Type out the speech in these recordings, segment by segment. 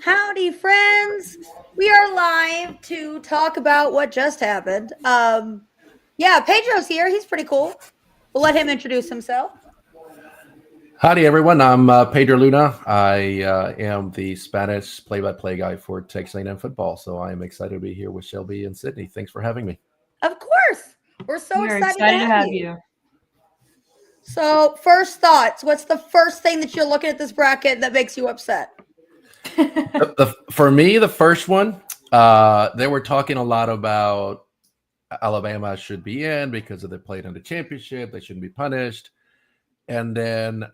Howdy, friends. We are live to talk about what just happened. Yeah, Pedro's here. He's pretty cool. We'll let him introduce himself. Howdy, everyone. I'm Pedro Luna. I am the Spanish play-by-play guy for Texas A&M football. So I am excited to be here with Shelby and Sydney. Thanks for having me. Of course. We're so We are excited excited to have you. you. So, first thoughts. What's the first thing that you're looking at this bracket that makes you upset? For me, the first one, they were talking a lot about Alabama should be in because of they played in the championship. They shouldn't be punished. And then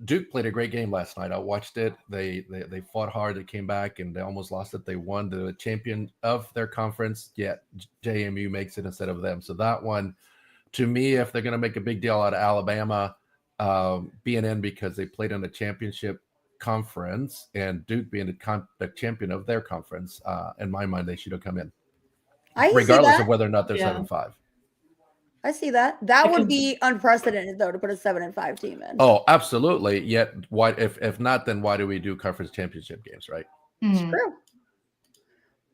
Duke played a great game last night. I watched it. They fought hard. They came back and they almost lost it. They won the champion of their conference. Yet JMU makes it instead of them. So that one, to me, if they're going to make a big deal out of Alabama being in because they played in the championship conference and Duke being the champion of their conference, in my mind, they should have come in, regardless of whether or not they're 7-5. I see that. That would be unprecedented, though, to put a 7-5 team in. Oh, absolutely. Yet, why? If not, then why do we do conference championship games, right? It's true.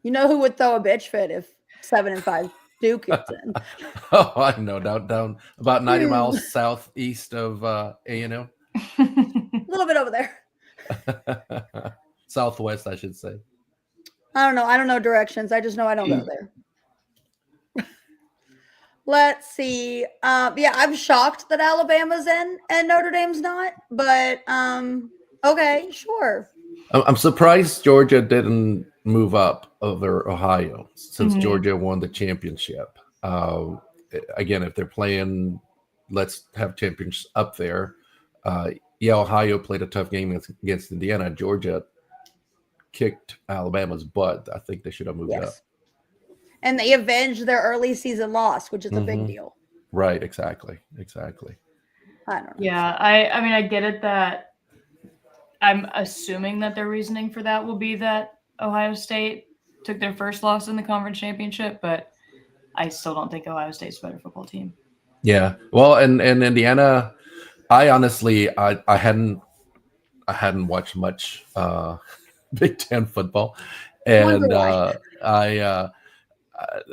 You know who would throw a bitch fit if 7-5 Duke gets in? Oh, I know. Down about 90 miles southeast of A&M. A little bit over there. Southwest, I should say. I don't know. I don't know directions. I just know I don't go there. Let's see. Yeah, I'm shocked that Alabama's in and Notre Dame's not. But okay, sure. I'm surprised Georgia didn't move up over Ohio since Georgia won the championship. Again, if they're playing, let's have champions up there. Yeah, Ohio played a tough game against Indiana. Georgia kicked Alabama's butt. I think they should have moved up. And they avenged their early season loss, which is a big deal. Right, exactly. I don't know. Yeah, I mean, I get it that I'm assuming that their reasoning for that will be that Ohio State took their first loss in the conference championship, but I still don't think Ohio State's a better football team. Yeah, well, and Indiana, I honestly, I hadn't watched much Big Ten football, and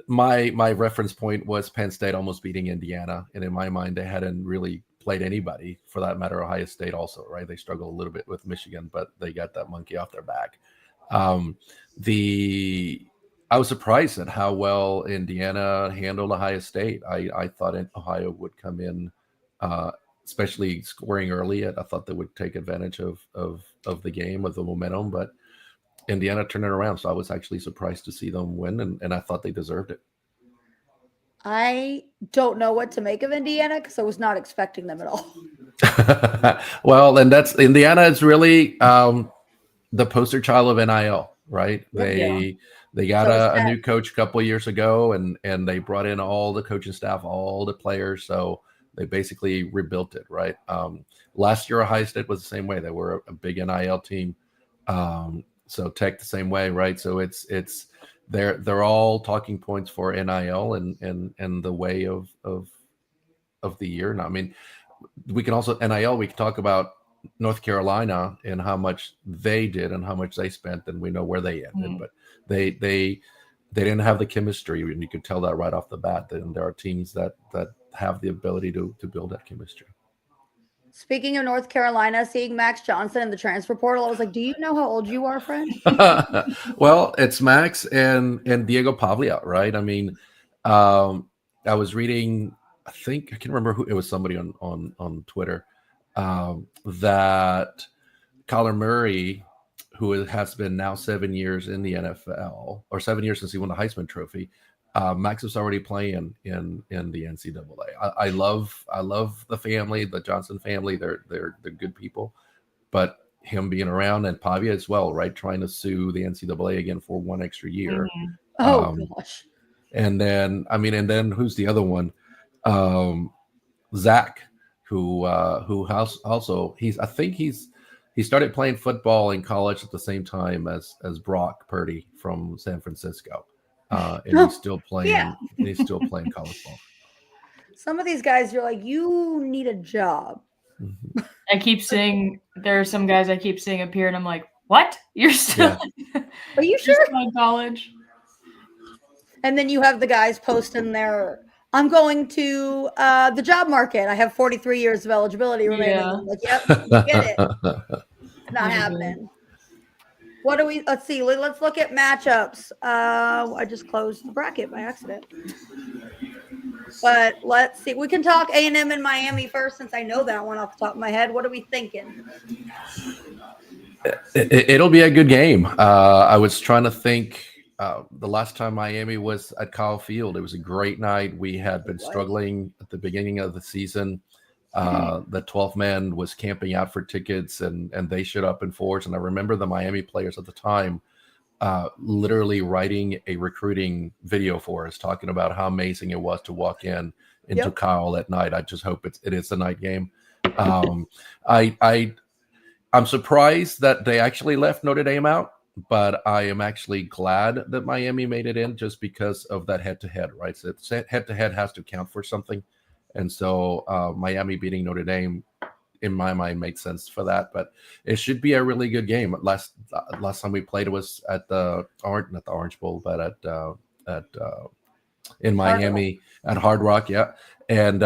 my reference point was Penn State almost beating Indiana, and in my mind, they hadn't really played anybody, for that matter. Ohio State also, right? They struggled a little bit with Michigan, but they got that monkey off their back. I was surprised at how well Indiana handled Ohio State. I thought Ohio would come in, especially scoring early. I thought they would take advantage of the game, of the momentum, but Indiana turned it around. So I was actually surprised to see them win, and I thought they deserved it. I don't know what to make of Indiana because I was not expecting them at all. Well, and that's Indiana is really the poster child of NIL, right? They got a new coach a couple of years ago, and they brought in all the coaching staff, all the players. So they basically rebuilt it, right? Last year, Ohio State was the same way. They were a big NIL team. So Tech the same way, right? So it's they're all talking points for NIL and the way of the year. Now, I mean, we can also NIL. We can talk about North Carolina and how much they did and how much they spent, and we know where they ended. But they didn't have the chemistry, and you could tell that right off the bat. And there are teams that have the ability to build that chemistry. Speaking of North Carolina, seeing Max Johnson in the transfer portal, I was like, do you know how old you are, friend? Well, it's Max and Diego Pavlia, right? I mean, I was reading, I think, I can't remember who, it was somebody on Twitter, that Kyler Murray, who has been now 7 years in the NFL, or 7 years since he won the Heisman Trophy, Max is already playing in the NCAA. I love the family, the Johnson family. They're good people, but him being around, and Pavia as well, right? Trying to sue the NCAA again for one extra year. Oh gosh. And then who's the other one? Zach, who also he started playing football in college at the same time as Brock Purdy from San Francisco. And he's still playing. Yeah. He's still playing college ball. Some of these guys, you're like, you need a job. I keep seeing there are some guys I keep seeing appear, and I'm like, what? You're still? Are you you're sure? still in college? And then you have the guys posting their, I'm going to the job market. I have 43 years of eligibility remaining. Yeah. I'm like, yep, you get it. It's not Literally. happening. What do we, let's see, let's look at matchups. I just closed the bracket by accident. But let's see, we can talk A&M and Miami first since I know that one off the top of my head. What are we thinking? It'll be a good game. I was trying to think the last time Miami was at Kyle Field. It was a great night. We had been struggling at the beginning of the season. The 12th man was camping out for tickets, and they showed up in force. And I remember the Miami players at the time literally writing a recruiting video for us, talking about how amazing it was to walk into Kyle at night. I just hope it is a night game. I'm surprised that they actually left Notre Dame out, but I am actually glad that Miami made it in just because of that head-to-head, right? So head-to-head has to count for something. And so Miami beating Notre Dame, in my mind, made sense for that. But it should be a really good game. Last time we played, it was at not the Orange Bowl, but in Miami at Hard Rock, yeah. And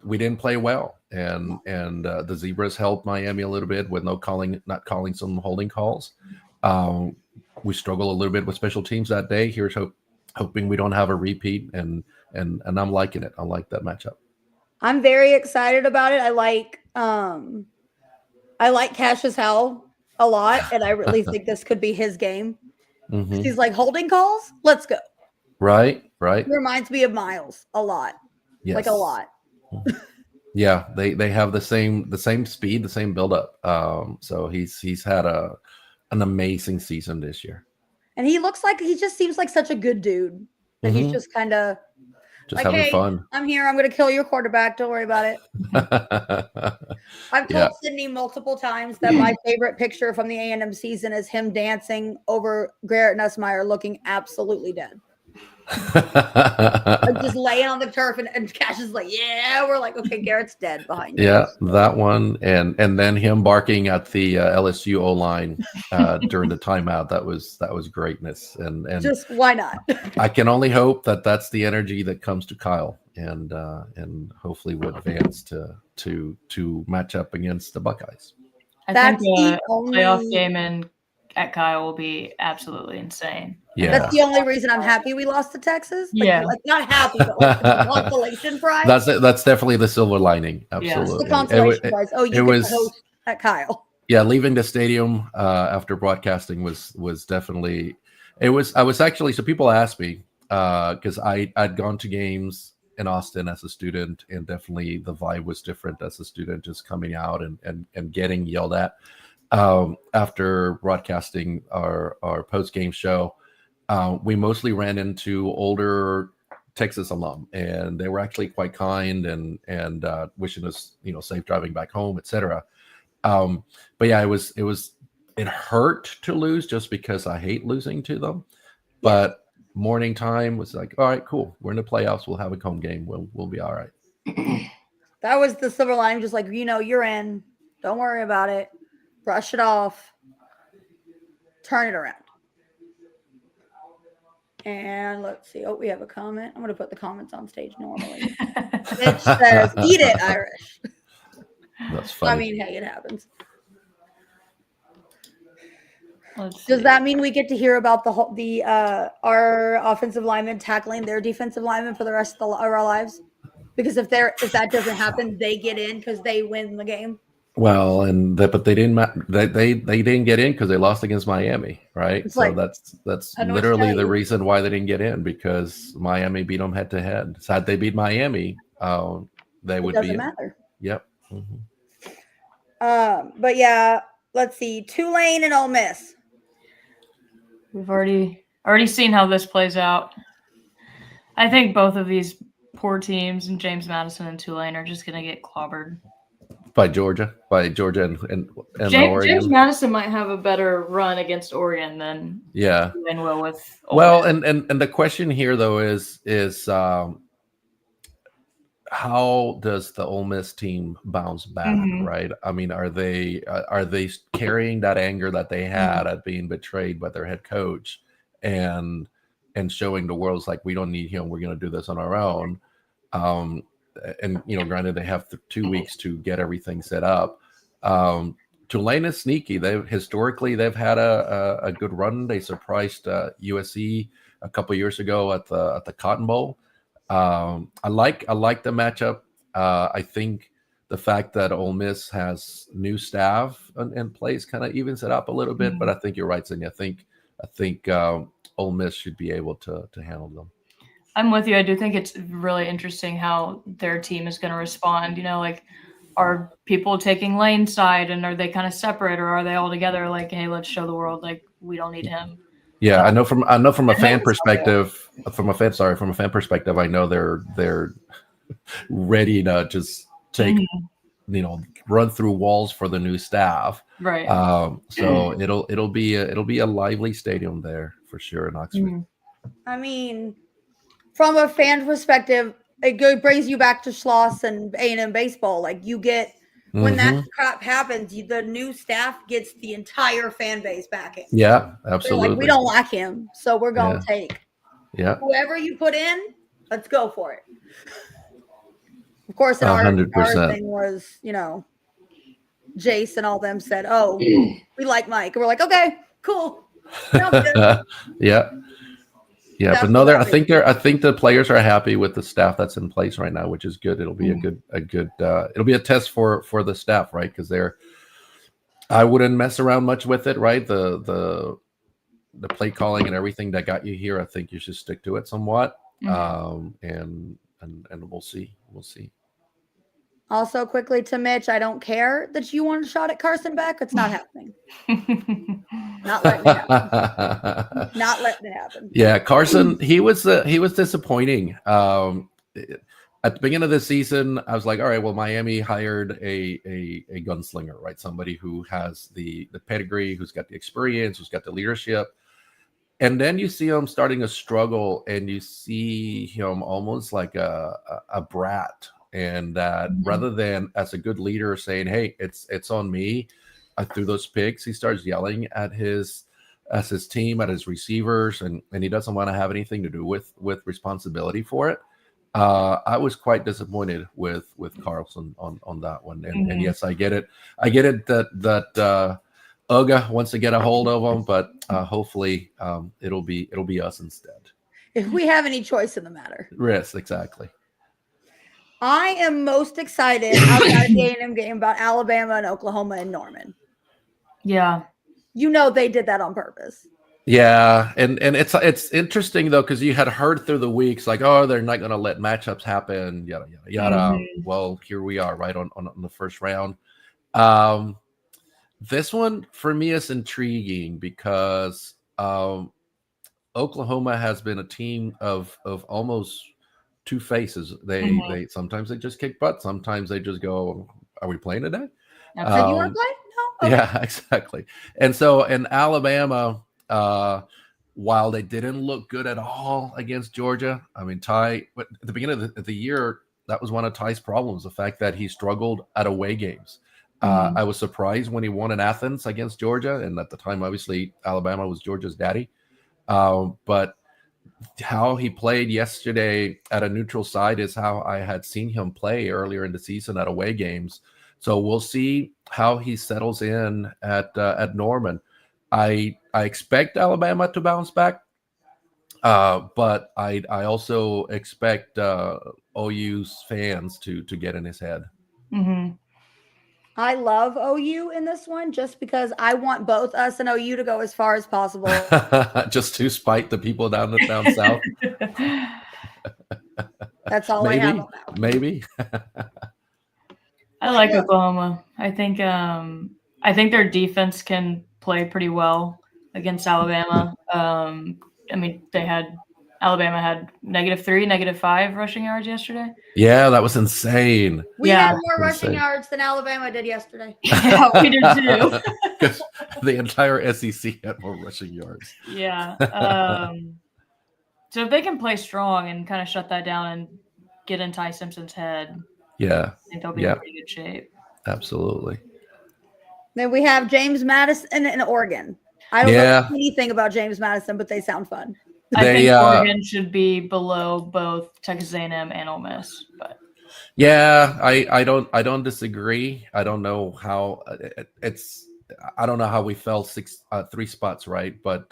we didn't play well, and the Zebras helped Miami a little bit with not calling some holding calls. We struggle a little bit with special teams that day. Here's hoping we don't have a repeat, and I'm liking it. I like that matchup. I'm very excited about it. I like Cassius Howell a lot, and I really think this could be his game. Mm-hmm. He's like, holding calls, let's go. Right. It reminds me of Miles a lot. Yes. Like a lot. Yeah, they have the same speed, the same buildup. So he's had an amazing season this year. And he just seems like such a good dude. That he's just kind of like, having hey, fun. I'm here. I'm going to kill your quarterback. Don't worry about it. I've told Sydney multiple times that my favorite picture from the A&M season is him dancing over Garrett Nussmeier looking absolutely dead. Like just laying on the turf, and Cash is like, yeah, we're like, okay, Garrett's dead behind you. Yeah, that one, and then him barking at the LSU O line during the timeout. That was greatness, and just why not? I can only hope that that's the energy that comes to Kyle, and hopefully will advance to match up against the Buckeyes. I think the playoff game at Kyle will be absolutely insane. Yeah, that's the only reason I'm happy we lost to Texas. Yeah, like not happy, but like the consolation prize. That's definitely the silver lining. Absolutely, the consolation prize. Oh, you get to host at Kyle. Yeah, leaving the stadium after broadcasting was definitely. I was actually, so people asked me because I'd gone to games in Austin as a student, and definitely the vibe was different as a student, just coming out and getting yelled at. After broadcasting our post-game show, we mostly ran into older Texas alum, and they were actually quite kind and wishing us, safe driving back home, etc. But yeah, it hurt to lose just because I hate losing to them. But morning time was like, all right, cool. We're in the playoffs. We'll have a home game. We'll be all right. That was the silver lining. Just like, you're in. Don't worry about it. Brush it off. Turn it around. And let's see. Oh, we have a comment. I'm going to put the comments on stage normally. It says, eat it, Irish. That's funny. I mean, hey, it happens. Does that mean we get to hear about our offensive linemen tackling their defensive linemen for the rest of our lives? Because if that doesn't happen, they get in because they win the game. Well, but they didn't. They didn't get in because they lost against Miami, right? It's so like, that's literally the reason why they didn't get in, because Miami beat them head to head. So had they beat Miami, they would be. It doesn't matter. Yep. Mm-hmm. But yeah, let's see. Tulane and Ole Miss. We've already seen how this plays out. I think both of these poor teams, and James Madison and Tulane, are just going to get clobbered. By Georgia and Oregon. James Madison might have a better run against Oregon than Tulane will with Ole Miss. And the question here though is how does the Ole Miss team bounce back, right? I mean, are they carrying that anger that they had at being betrayed by their head coach, and showing the world like, we don't need him, we're going to do this on our own? And granted, they have 2 weeks to get everything set up. Tulane is sneaky. They've had a good run. They surprised USC a couple years ago at the Cotton Bowl. I like the matchup. I think the fact that Ole Miss has new staff in place kind of evens it up a little bit. But I think you're right, Cindy. I think Ole Miss should be able to handle them. I'm with you. I do think it's really interesting how their team is going to respond. Like, are people taking Lane's side, and are they kind of separate, or are they all together? Like, hey, let's show the world like we don't need him. Yeah, I know from a fan perspective. From a fan perspective, I know they're ready to just take run through walls for the new staff. Right. So it'll be a lively stadium there for sure in Oxford. I mean, from a fan perspective, it brings you back to Schloss and A&M baseball. Like, you get, when that crap happens, the new staff gets the entire fan base backing. Yeah, absolutely. Like, we don't like him, so we're going to take whoever you put in, let's go for it. Of course, our thing was, Jace and all them said, oh, we like Mike. And we're like, okay, cool. Yeah, but no, I think the players are happy with the staff that's in place right now, which is good. It'll be it'll be a test for the staff, right? Because I wouldn't mess around much with it, right? The play calling and everything that got you here, I think you should stick to it somewhat. And we'll see. Also, quickly to Mitch, I don't care that you want a shot at Carson Beck. It's not happening. Not letting it happen. Not letting it happen. Yeah, Carson, he was disappointing. At the beginning of the season, I was like, all right, well, Miami hired a gunslinger, right? Somebody who has the pedigree, who's got the experience, who's got the leadership. And then you see him starting to struggle, and you see him almost like a brat. And that rather than as a good leader saying, hey, it's on me, I threw those picks, he starts yelling at his team, at his receivers, and he doesn't want to have anything to do with responsibility for it. I was quite disappointed with Carlson on that one. And yes, I get it that Uga wants to get a hold of him, but hopefully it'll be us instead. If we have any choice in the matter. Yes, exactly. I am most excited outside of the A&M game about Alabama and Oklahoma and Norman. Yeah. They did that on purpose. Yeah, and it's interesting though, because you had heard through the weeks like, oh, they're not going to let matchups happen, yada yada yada. Well, here we are, right on the first round. This one for me is intriguing because Oklahoma has been a team of almost two faces. They sometimes they just kick butt, sometimes they just go, are we playing today? You want to play? No. Okay. Yeah, exactly. And so in Alabama, while they didn't look good at all against Georgia, I mean, Ty, at the beginning of the year, that was one of Ty's problems, the fact that he struggled at away games. I was surprised when he won in Athens against Georgia, and at the time, obviously, Alabama was Georgia's daddy. But how he played yesterday at a neutral site is how I had seen him play earlier in the season at away games. So we'll see how he settles in at Norman. I expect Alabama to bounce back, but I also expect OU's fans to get in his head. I love OU in this one just because I want both us and OU to go as far as possible. Just to spite the people down south. That's all I have on that. Maybe. I like Oklahoma. I think their defense can play pretty well against Alabama. I mean, Alabama had -3, -5 rushing yards yesterday. Yeah, that was insane. We had more rushing yards than Alabama did yesterday. Yeah, we did too. Because the entire SEC had more rushing yards. Yeah. So if they can play strong and kind of shut that down and get in Ty Simpson's head, Yeah. I think they'll be in pretty good shape. Absolutely. Then we have James Madison in Oregon. I don't know anything about James Madison, but they sound fun. I think Oregon should be below both Texas A&M and Ole Miss, but yeah, I don't disagree. I don't know how I don't know how we fell 3 spots, right? But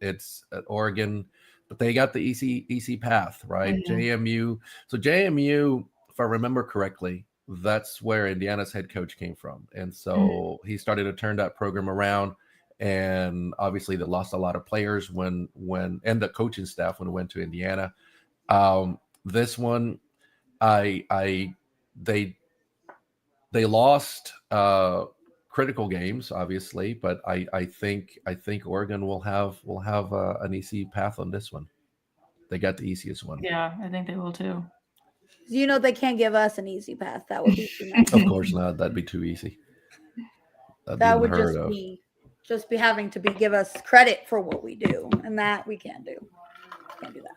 it's at Oregon, but they got the easy path, right? JMU. So JMU, if I remember correctly, that's where Indiana's head coach came from, and so he started to turn that program around. And obviously, they lost a lot of players when and the coaching staff when it went to Indiana. This one, they lost critical games, obviously, but I think Oregon will have an easy path on this one. They got the easiest one. Yeah, I think they will too. They can't give us an easy path. That would be too nice. Of course not. That'd be too easy. That would just be having to give us credit for what we do, and that we can't do. Can't do that.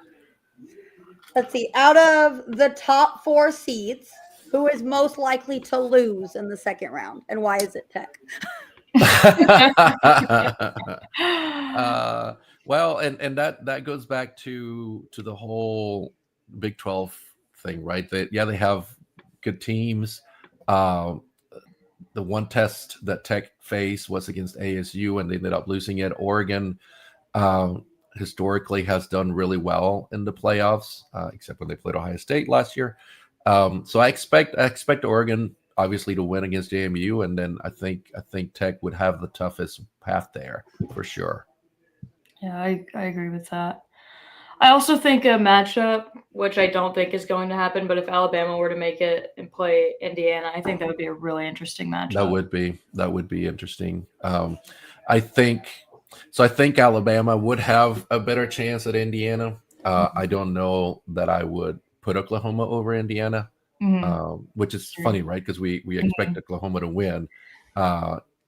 Let's see. Out of the top 4 seeds, who is most likely to lose in the second round, and why is it Tech? Well, and that goes back to the whole Big 12 thing, right? They have good teams. The one test that Tech faced was against ASU, and they ended up losing it. Oregon historically has done really well in the playoffs, except when they played Ohio State last year. So I expect Oregon obviously to win against JMU, and then I think Tech would have the toughest path there for sure. Yeah, I agree with that. I also think a matchup, which I don't think is going to happen, but if Alabama were to make it and play Indiana, I think that would be a really interesting matchup. That would be interesting. I think Alabama would have a better chance at Indiana. I don't know that I would put Oklahoma over Indiana, which is funny, right? Because we expect Oklahoma to win.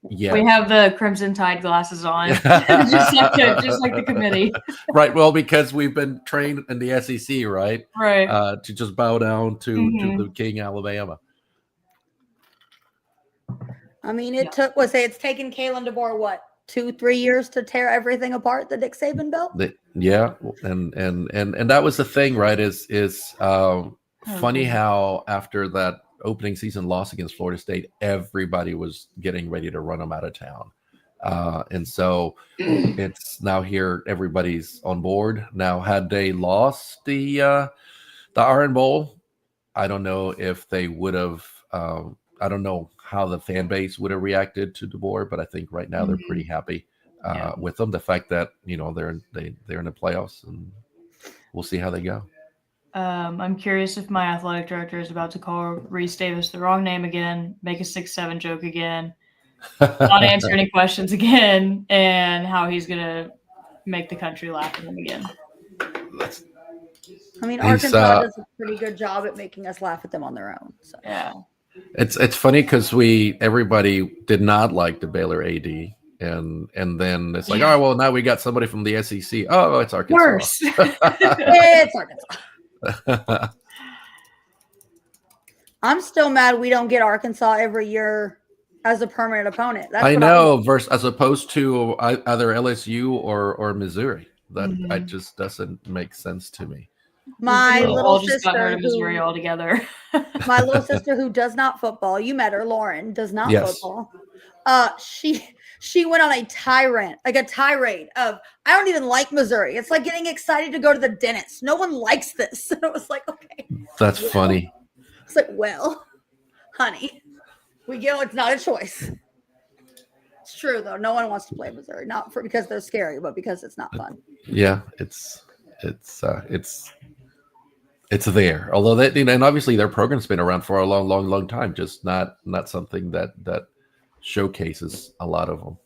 Yeah, we have the Crimson Tide glasses on, just like the committee. Right. Well, because we've been trained in the SEC, right? Right. To just bow down to the King Alabama. I mean, it's taken Kalen DeBoer what 2-3 years to tear everything apart that Nick Saban built. Yeah, and that was the thing, right? Is funny how after that opening season loss against Florida State, everybody was getting ready to run them out of town. And so it's now here, everybody's on board. Now, had they lost the Iron Bowl, I don't know if they would have, I don't know how the fan base would have reacted to DeBoer, but I think right now they're pretty happy with them. The fact that, they're in the playoffs, and we'll see how they go. I'm curious if my athletic director is about to call Reese Davis the wrong name again, make a 6'7" joke again, not answer any questions again, and how he's going to make the country laugh at him again. I mean, Arkansas does a pretty good job at making us laugh at them on their own. So. Yeah. It's funny because everybody did not like the Baylor AD. And then it's like, oh, well, now we got somebody from the SEC. Oh, it's Arkansas. Worse. It's Arkansas. I'm still mad we don't get Arkansas every year as a permanent opponent. I know, as opposed to either LSU or Missouri. That just doesn't make sense to me. My little sister, Missouri altogether. My little sister, who does not football, you met her, Lauren, does not football. She went on a tirade of, I don't even like Missouri. It's like getting excited to go to the dentist. No one likes this. And it was like, okay. That's funny. It's like, well, honey, it's not a choice. It's true though. No one wants to play Missouri, not because they're scary, but because it's not fun. Yeah, it's there. Although and obviously their program's been around for a long time, just not something that showcases a lot of them.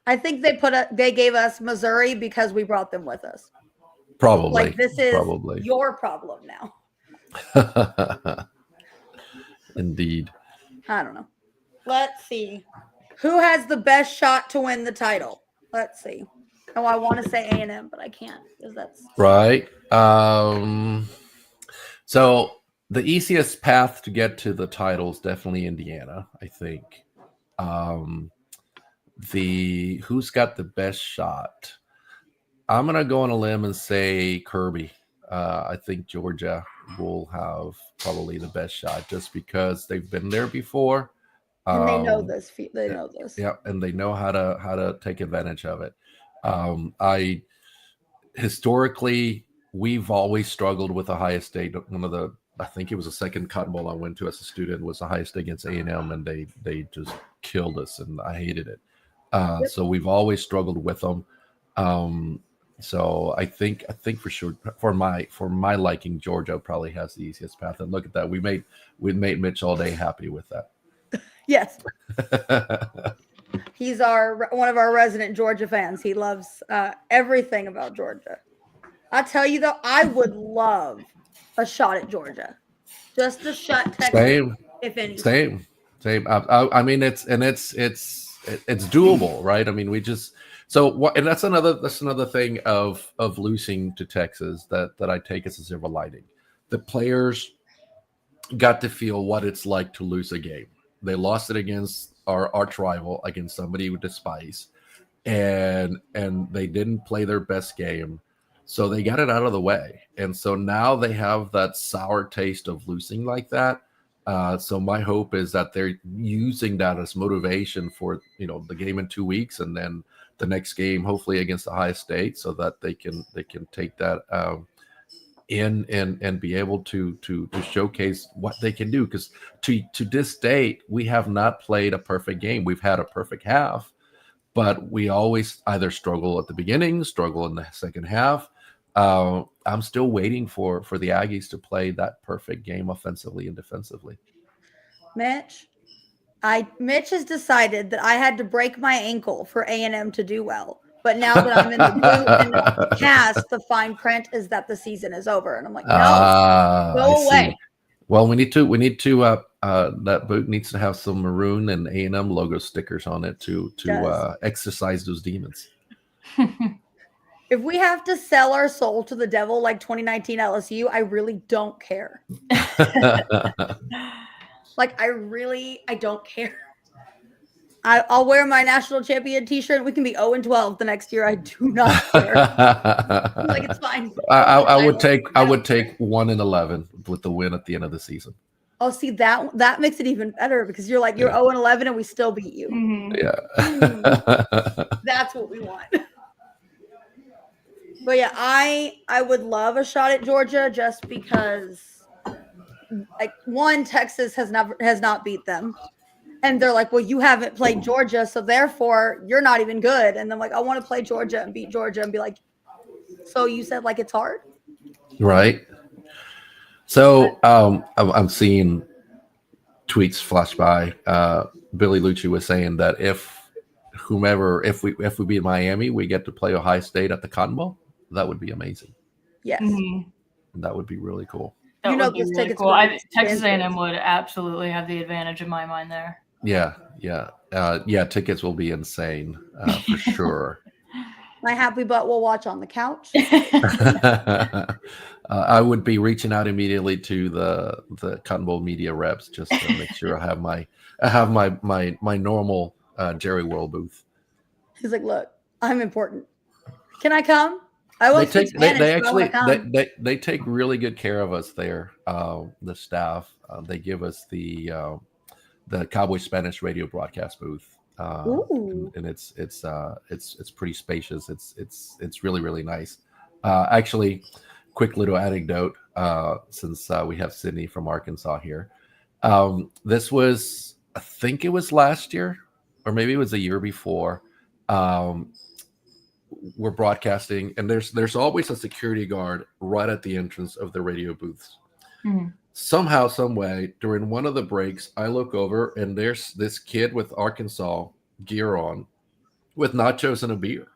I think they gave us Missouri because we brought them with us. Probably. Like, this is your problem now. Indeed. I don't know. Let's see. Who has the best shot to win the title? Let's see. Oh, I want to say A&M, but I can't because that's right. So the easiest path to get to the title is definitely Indiana, I think. Who's got the best shot? I'm gonna go on a limb and say Kirby. I think Georgia will have probably the best shot just because they've been there before. And they know this. They know this. Yeah, and they know how to take advantage of it. I historically we've always struggled with Ohio State. I think it was the second Cotton Bowl I went to as a student was Ohio State against A&M, and they just killed us, and I hated it. So we've always struggled with them. So I think for sure for my liking, Georgia probably has the easiest path. And look at that, we made Mitch all day happy with that. Yes. He's one of our resident Georgia fans. He loves everything about Georgia. I tell you though, I would love a shot at Georgia, just a shot. Texas, same, if anything. Same. I mean, it's doable, right? I mean, and that's another thing of losing to Texas that I take as a silver lining. The players got to feel what it's like to lose a game. They lost it against our arch rival, against somebody we despise, and they didn't play their best game, so they got it out of the way. And so now they have that sour taste of losing like that. So my hope is that they're using that as motivation for the game in 2 weeks, and then the next game hopefully against Ohio State, so that they can take that in and be able to showcase what they can do. Because to this date, we have not played a perfect game. We've had a perfect half, but we always either struggle at the beginning, struggle in the second half. I'm still waiting for the Aggies to play that perfect game offensively and defensively. Mitch has decided that I had to break my ankle for A&M to do well. But now that I'm in the blue and the cast, the fine print is that the season is over. And I'm like, no, go away. See. Well, we need to that boot needs to have some maroon and A&M logo stickers on it to exercise those demons. If we have to sell our soul to the devil like 2019 LSU, I really don't care. I don't care. I'll wear my national champion t-shirt. We can be 0-12 the next year. I do not care. It's fine. I would take 1-11 with the win at the end of the season. Oh, see, that makes it even better because you're 0-11 and we still beat you. Mm-hmm. Yeah. That's what we want. But yeah, I would love a shot at Georgia just because Texas has not beat them. And they're like, well, you haven't played Georgia, so therefore you're not even good. And I'm like, I want to play Georgia and beat Georgia and be like, so you said it's hard? Right. So I'm seeing tweets flash by. Billy Lucci was saying that if we beat Miami, we get to play Ohio State at the Cotton Bowl. That would be amazing. Yes. Mm-hmm. That would be really cool. That would be really cool. Texas A&M would absolutely have the advantage in my mind there. Yeah. Tickets will be insane for sure. My happy butt will watch on the couch. I would be reaching out immediately to the Cotton Bowl media reps just to make sure I have my normal Jerry World booth. He's like, look, I'm important. Can I come? I will speak Spanish. They take really good care of us there. The staff, they give us the Cowboy Spanish radio broadcast booth, and it's pretty spacious. It's really, really nice. Actually, quick little anecdote, since we have Sydney from Arkansas here. This was, I think it was last year, or maybe it was the year before. We're broadcasting, and there's always a security guard right at the entrance of the radio booths. Mm-hmm. Somehow, some way, during one of the breaks, I look over and there's this kid with Arkansas gear on with nachos and a beer.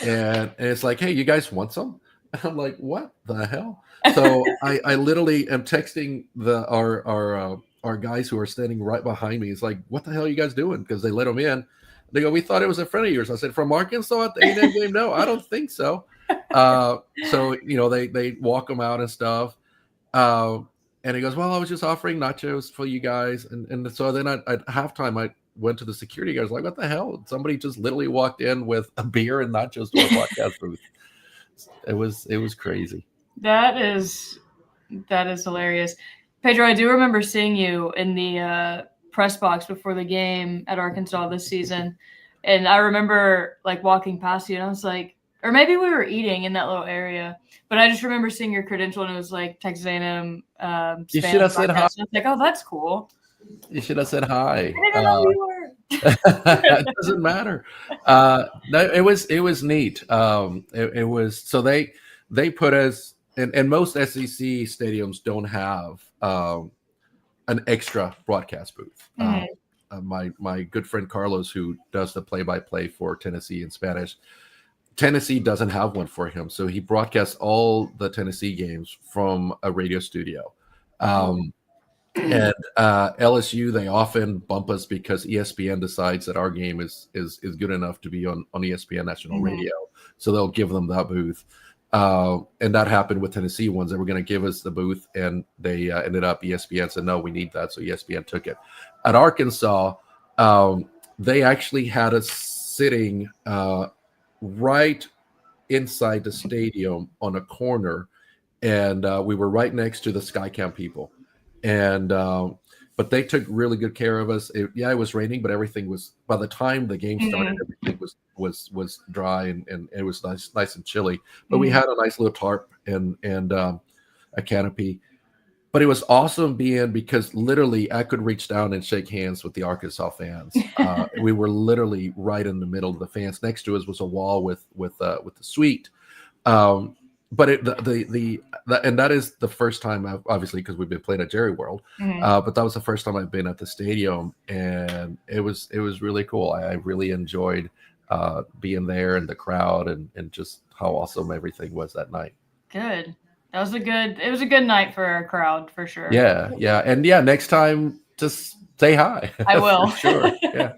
and it's like, hey, you guys want some? And I'm like, what the hell? So I literally am texting our guys who are standing right behind me. It's like, what the hell are you guys doing? Because they let them in. They go, we thought it was a friend of yours. I said, from Arkansas at the A&M game? No, I don't think so. So, they walk them out and stuff. And And he goes, well, I was just offering nachos for you guys. And so then at halftime, I went to the security guys like, what the hell? Somebody just literally walked in with a beer and nachos to our podcast booth. It was crazy. That is hilarious. Pedro, I do remember seeing you in the press box before the game at Arkansas this season. And I remember like walking past you and I was like, or maybe we were eating in that little area, but I just remember seeing your credential and it was like Texas A&M Spanish. You should have said hi. I was like, oh, that's cool. You should have said hi. I didn't know you were. It doesn't matter. No, it was neat. It was, so they put us, and most SEC stadiums don't have an extra broadcast booth. My good friend Carlos, who does the play-by-play for Tennessee in Spanish, Tennessee doesn't have one for him, so he broadcasts all the Tennessee games from a radio studio. And LSU, they often bump us because ESPN decides that our game is good enough to be on ESPN national radio, so they'll give them that booth. And that happened with Tennessee ones. They were going to give us the booth, and they ended up, ESPN said, no, we need that, so ESPN took it. At Arkansas, they actually had us sitting right inside the stadium on a corner, and we were right next to the Skycam people. And but they took really good care of us. It was raining, but everything was, by the time the game started, everything was dry and it was nice and chilly. But we had a nice little tarp and a canopy. But it was awesome because literally I could reach down and shake hands with the Arkansas fans. We were literally right in the middle of the fans. Next to us was a wall with the suite. But and that is the first time obviously, because we've been playing at Jerry World, but that was the first time I've been at the stadium, and it was really cool. I really enjoyed being there and the crowd and just how awesome everything was that night. Good. It was a good night for our crowd for sure. Yeah. And next time just say hi. I will. Sure. Yeah.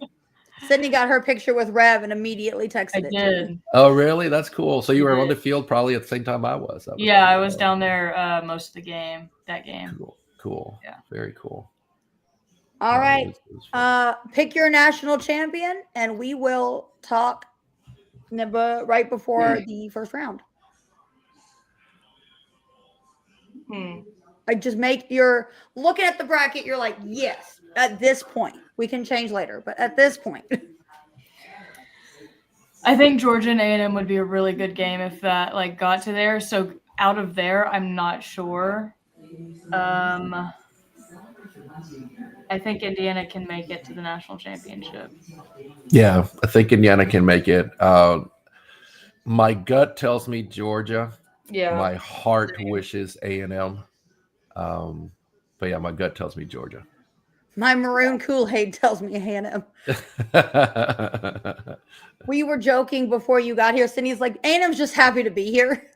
Sydney got her picture with Rev and immediately texted it to me. Oh, really? That's cool. So you were on the field probably at the same time I was. I was down there most of the game. That game. Cool. Yeah. Very cool. All right. Pick your national champion, and we will talk right before the first round. I just you're looking at the bracket. You're like, yes, at this point. We can change later, but at this point. I think Georgia and A&M would be a really good game if that got to there. So out of there, I'm not sure. I think Indiana can make it to the national championship. Yeah, I think Indiana can make it. My gut tells me Georgia. Yeah. My heart wishes A&M. But yeah, my gut tells me Georgia. My maroon Kool-Aid tells me A&M. We were joking before you got here. Sydney's like, A&M's just happy to be here.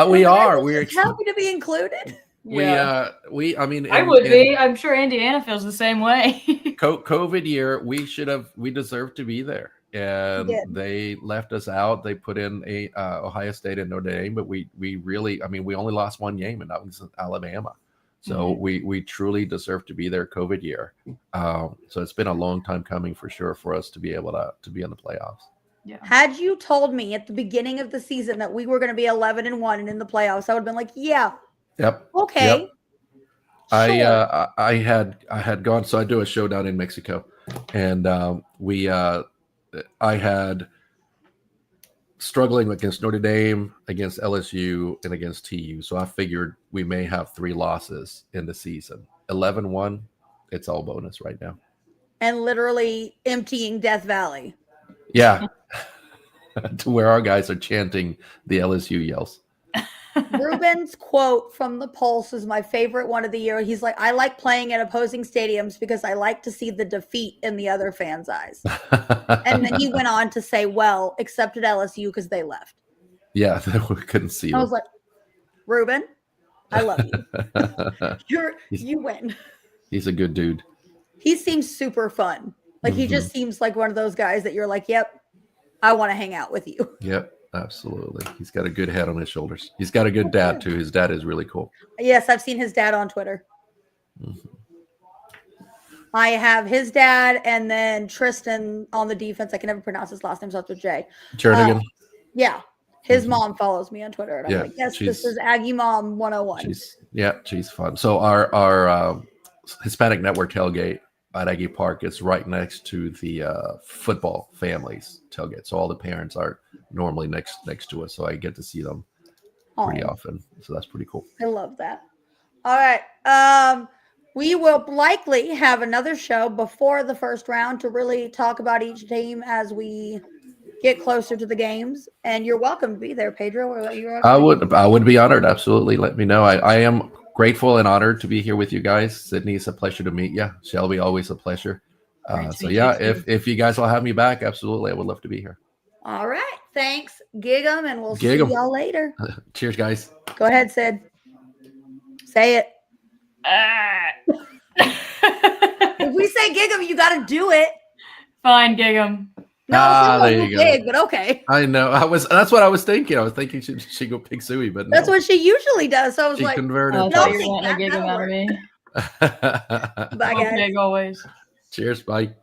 We are. We're happy to be included. Yeah. I mean, I would be. I'm sure Indiana feels the same way. COVID year, we deserved to be there, and they left us out. They put in Ohio State and Notre Dame, but we really, I mean, we only lost one game, and that was Alabama. So we truly deserve to be there COVID year. So it's been a long time coming for sure for us to be able to be in the playoffs. Yeah. Had you told me at the beginning of the season that we were going to be 11-1 and in the playoffs, I would have been like, yeah. Yep. Okay. Yep. Sure. I had gone, so I do a show down in Mexico, and I had struggling against Notre Dame, against LSU, and against TU. So I figured we may have 3 losses in the season. 11-1, it's all bonus right now. And literally emptying Death Valley. Yeah. To where our guys are chanting the LSU yells. Ruben's quote from the Pulse is my favorite one of the year. He's like, I like playing at opposing stadiums because I like to see the defeat in the other fans' eyes. And then he went on to say, well, except at LSU because they left. Yeah, we couldn't see I them. was like, Ruben, I love you. You win. He's a good dude. He seems super fun. Like he just seems like one of those guys that you're like, yep, I want to hang out with you. Yep. Absolutely. He's got a good head on his shoulders. He's got a good dad too. His dad is really cool. Yes, I've seen his dad on Twitter. Mm-hmm. I have his dad and then Tristan on the defense. I can never pronounce his last name, so it's with J. Jernigan. Yeah. His mom follows me on Twitter. And I'm like, yes, this is Aggie Mom 101. She's fun. So our Hispanic Network tailgate at Aggie Park is right next to the football families tailgate. So all the parents are normally next to us. So I get to see them pretty often. So that's pretty cool. I love that. All right. We will likely have another show before the first round to really talk about each team as we get closer to the games. And you're welcome to be there, Pedro. I would be honored. Absolutely. Let me know. I am grateful and honored to be here with you guys. Sydney, it's a pleasure to meet you. Shelby, always a pleasure. So yeah, if you guys will have me back, absolutely, I would love to be here. All right. Thanks, Gig'em, and we'll see y'all later. Cheers, guys. Go ahead, Sid. Say it. If we say Gig'em, you got to do it. Fine, Gig'em. No, there you go. But okay. I know. That's what I was thinking. I was thinking she go pick Suey, but that's what she usually does. So I was she like, converted. I thought you were wanting a Gig'em out of me. Bye, guys. Big always. Cheers. Bye.